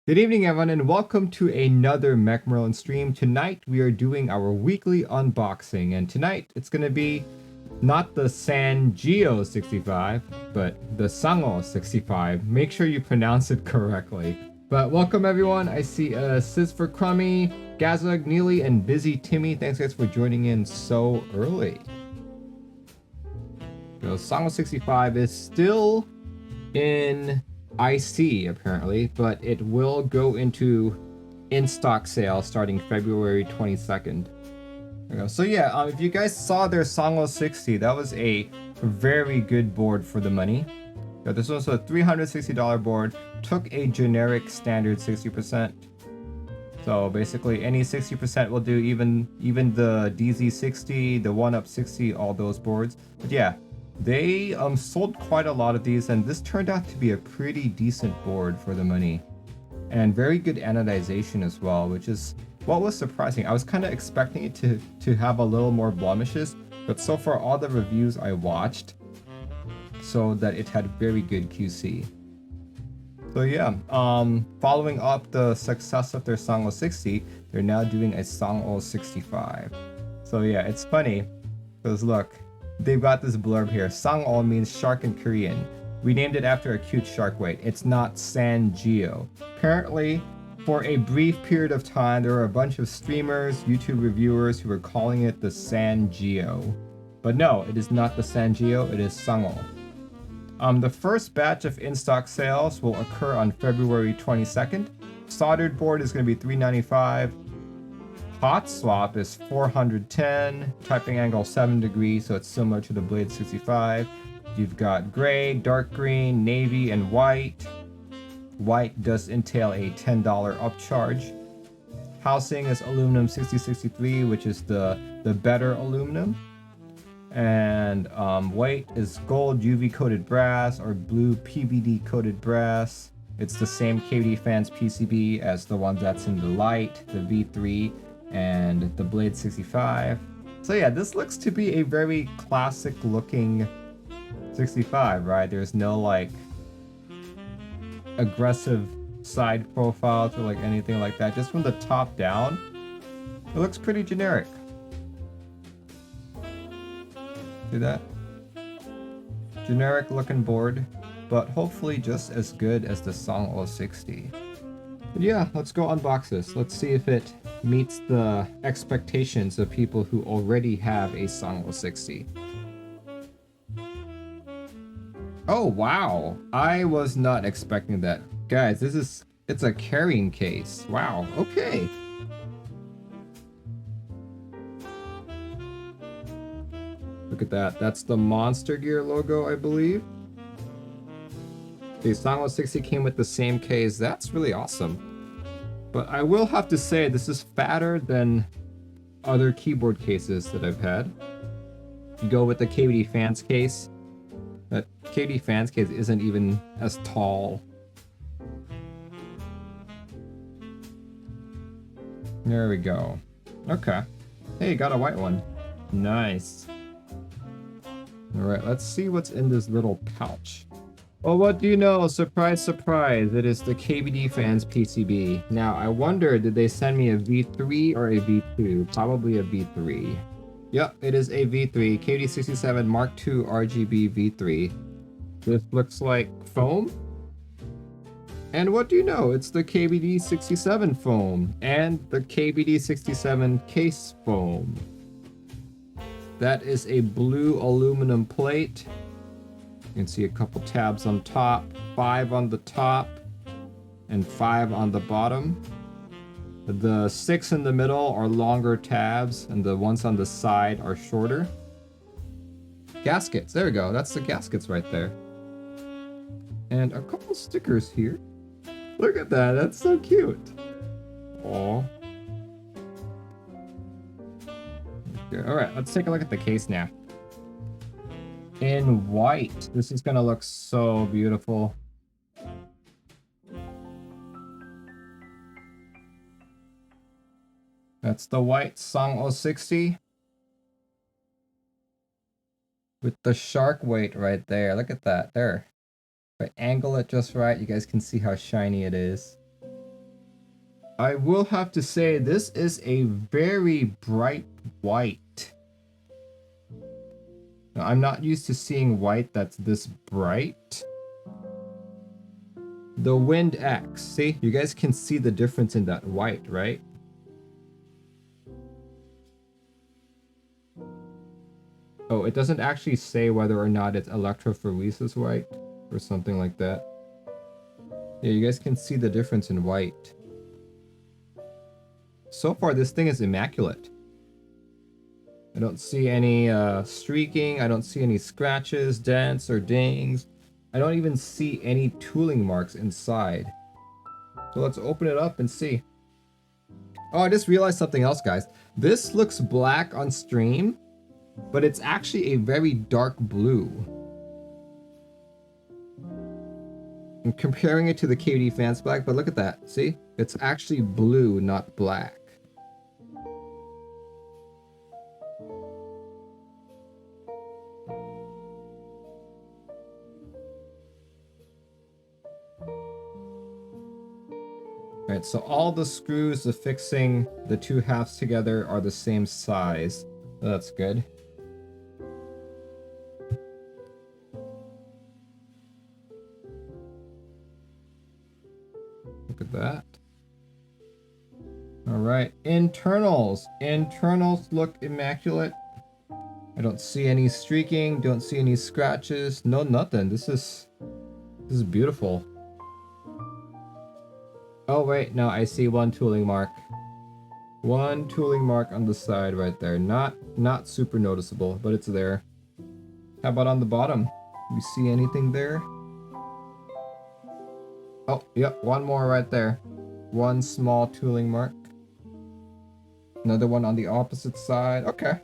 Good evening, everyone, and welcome to another Merlin stream. Tonight, we are doing our weekly unboxing, and tonight it's going to be not the Sangeo 65, but the Sangeo 65. Make sure you pronounce it correctly. But welcome, everyone. I see Sis for Crummy, Gazug, Neely, and Busy Timmy. Thanks, guys, for joining in so early. So, Sangeo 65 is still in IC apparently, but it will go into in-stock sale starting February 22nd. There we go. So yeah, if you guys saw their Sangeo 60, that was a very good board for the money. So this was a $360 board, took a generic standard 60%. So basically any 60% will do, even the DZ60, the 1UP 60, all those boards. But yeah, they sold quite a lot of these, and this turned out to be a pretty decent board for the money. And very good anodization as well, which is what was surprising. I was kind of expecting it to have a little more blemishes, but so far all the reviews I watched showed that it had very good QC. So yeah, following up the success of their Sangeo 60, they're now doing a Sangeo 65. So yeah, it's funny, because look, they've got this blurb here. Sangeo means shark in Korean. We named it after a cute shark weight. It's not Sangeo. Apparently, for a brief period of time, there were a bunch of streamers, YouTube reviewers who were calling it the Sangeo. But no, it is not the Sangeo, it is Sangeo. The first batch of in-stock sales will occur on February 22nd. Soldered board is going to be $395. Hot swap is 410, typing angle 7 degrees, so it's similar to the Blade 65. You've got gray, dark green, navy, and white. White does entail a $10 upcharge. Housing is aluminum 6063, which is the better aluminum. And weight is gold UV coated brass or blue PVD coated brass. It's the same KVD fans PCB as the one that's in the light, the V3. And the Blade 65. So yeah, this looks to be a very classic looking 65, right? There's no like aggressive side profiles or like anything like that. Just from the top down, it looks pretty generic. See that? Generic looking board, but hopefully just as good as the Sangeo 60. But yeah, let's go unbox this. Let's see if it meets the expectations of people who already have a Sangeo 60. Oh wow, I was not expecting that. Guys, it's a carrying case. Wow, okay. Look at that, that's the Monstargear logo, I believe. The Sangeo 60 came with the same case. That's really awesome. But I will have to say this is fatter than other keyboard cases that I've had. You go with the KVD fans case. That KVD fans case isn't even as tall. There we go. Okay. Hey, got a white one. Nice. Alright, let's see what's in this little pouch. Well, what do you know? Surprise, surprise. It is the KVD fans PCB. Now, I wonder, did they send me a V3 or a V2? Probably a V3. Yep, it is a V3. KVD 67 Mark II RGB V3. This looks like foam. And what do you know? It's the KVD 67 foam and the KVD 67 case foam. That is a blue aluminum plate. You can see a couple tabs on top, 5 on the top, and 5 on the bottom. The 6 in the middle are longer tabs, and the ones on the side are shorter. Gaskets, there we go, that's the gaskets right there. And a couple stickers here. Look at that, that's so cute. Aww. Okay, alright, let's take a look at the case now. In white. This is gonna look so beautiful. That's the white Sangeo 60. With the shark weight right there. Look at that. There. If I angle it just right, you guys can see how shiny it is. I will have to say this is a very bright white. Now, I'm not used to seeing white that's this bright. The Wind X, see? You guys can see the difference in that white, right? Oh, it doesn't actually say whether or not it's electrophoresis white or something like that. Yeah, you guys can see the difference in white. So far, this thing is immaculate. I don't see any streaking. I don't see any scratches, dents, or dings. I don't even see any tooling marks inside. So let's open it up and see. Oh, I just realized something else, guys. This looks black on stream, but it's actually a very dark blue. I'm comparing it to the KD Fans Black, but look at that. See? It's actually blue, not black. Alright, so all the screws affixing the two halves together are the same size. That's good. Look at that. Alright, internals. Internals look immaculate. I don't see any streaking, don't see any scratches, no nothing. This is beautiful. Oh wait, no, I see one tooling mark. One tooling mark on the side right there. Not super noticeable, but it's there. How about on the bottom? Do you see anything there? Oh, yep, one more right there. One small tooling mark. Another one on the opposite side. Okay.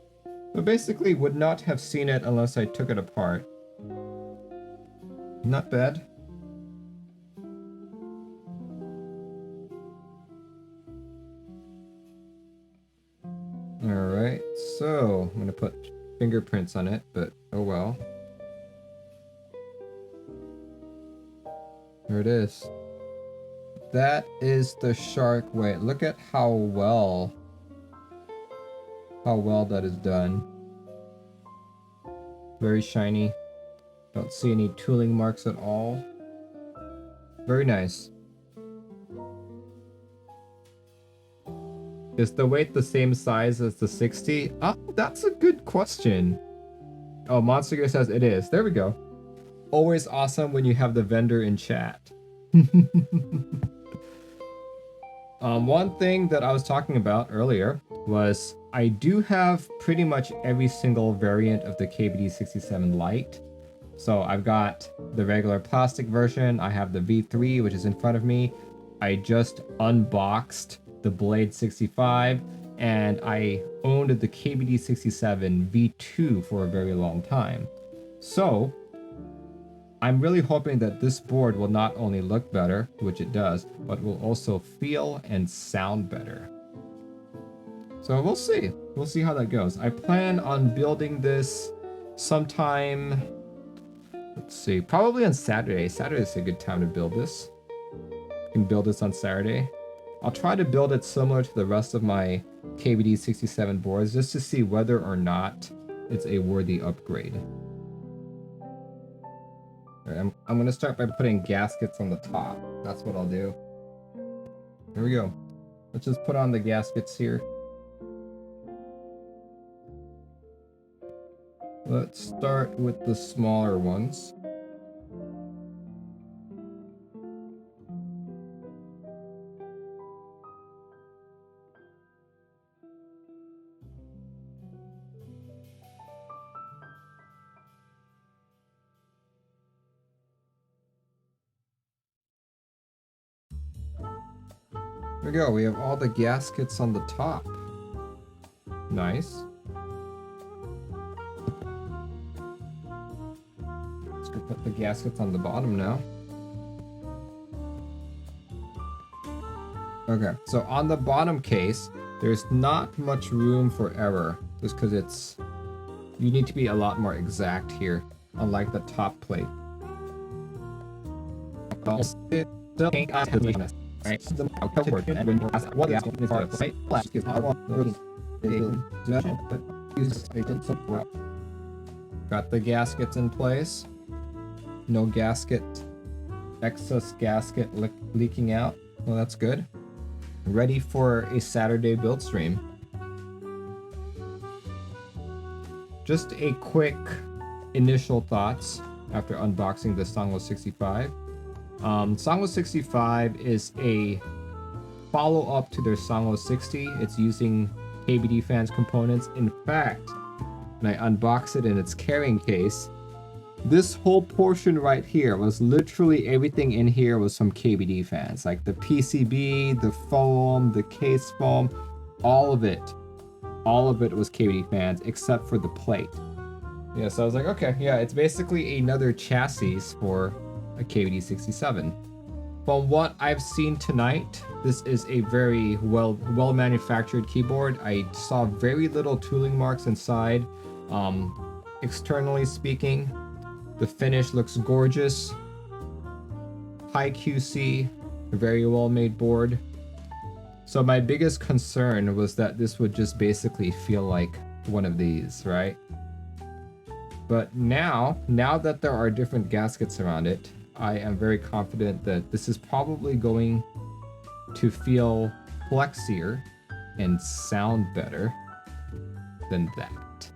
So basically would not have seen it unless I took it apart. Not bad. Alright, so I'm gonna put fingerprints on it, but oh well. There it is. That is the shark weight. Look at how well that is done. Very shiny. Don't see any tooling marks at all. Very nice. Is the weight the same size as the 60? Oh, that's a good question. Oh, Monstargear says it is. There we go. Always awesome when you have the vendor in chat. One thing that I was talking about earlier was I do have pretty much every single variant of the KBD67 Lite. So I've got the regular plastic version. I have the V3, which is in front of me. I just unboxed the Blade 65, and I owned the KBD67 V2 for a very long time. So I'm really hoping that this board will not only look better, which it does, but will also feel and sound better. So we'll see. We'll see how that goes. I plan on building this sometime, let's see, probably on Saturday. Saturday's a good time to build this. You can build this on Saturday. I'll try to build it similar to the rest of my KBD67 boards just to see whether or not it's a worthy upgrade. I'm going to start by putting gaskets on the top. That's what I'll do. Here we go. Let's just put on the gaskets here. Let's start with the smaller ones. There we go, we have all the gaskets on the top. Nice. Let's go put the gaskets on the bottom now. Okay, so on the bottom case, there's not much room for error, just because it's... You need to be a lot more exact here, unlike the top plate. Got the gaskets in place. No gasket, excess gasket leaking out. Well, that's good. Ready for a Saturday build stream. Just a quick initial thoughts after unboxing the Sangeo 65. Sangeo 65 is a follow-up to their Sangeo 60. It's using KBD fans components. In fact, when I unbox it in its carrying case, this whole portion right here was literally everything in here was from KBD fans. Like the PCB, the foam, the case foam, all of it was KBD fans except for the plate. Yeah, so I was like, okay, yeah, it's basically another chassis for a KBD 67. From what I've seen tonight, this is a very well manufactured keyboard. I saw very little tooling marks inside. Externally speaking, the finish looks gorgeous. High QC, a very well made board. So my biggest concern was that this would just basically feel like one of these, right? But now that there are different gaskets around it, I am very confident that this is probably going to feel flexier and sound better than that.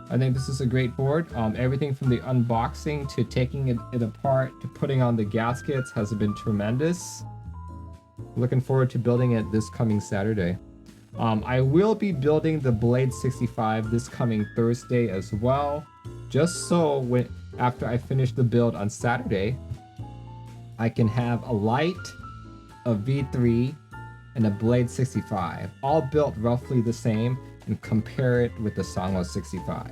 I think this is a great board. Everything from the unboxing to taking it apart to putting on the gaskets has been tremendous. Looking forward to building it this coming Saturday. I will be building the Blade 65 this coming Thursday as well, just so after I finish the build on Saturday, I can have a light, a V3, and a Blade 65, all built roughly the same, and compare it with the Sangeo 65.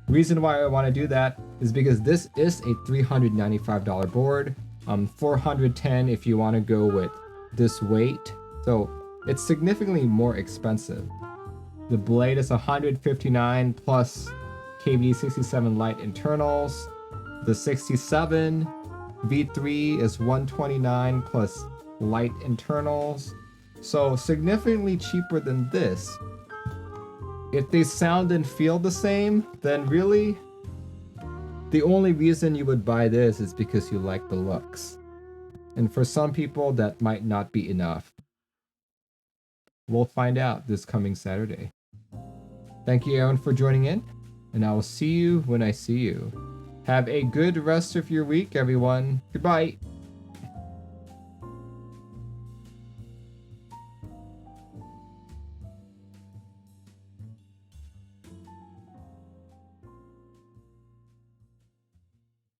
Reason why I want to do that is because this is a $395 board, $410 if you want to go with this weight, so it's significantly more expensive. The blade is $159 plus KBD 67 light internals. The 67 V3 is $129 plus light internals, so significantly cheaper than this. If they sound and feel the same, then really the only reason you would buy this is because you like the looks. And for some people, that might not be enough. We'll find out this coming Saturday. Thank you, Aaron, for joining in, and I will see you when I see you. Have a good rest of your week, everyone. Goodbye.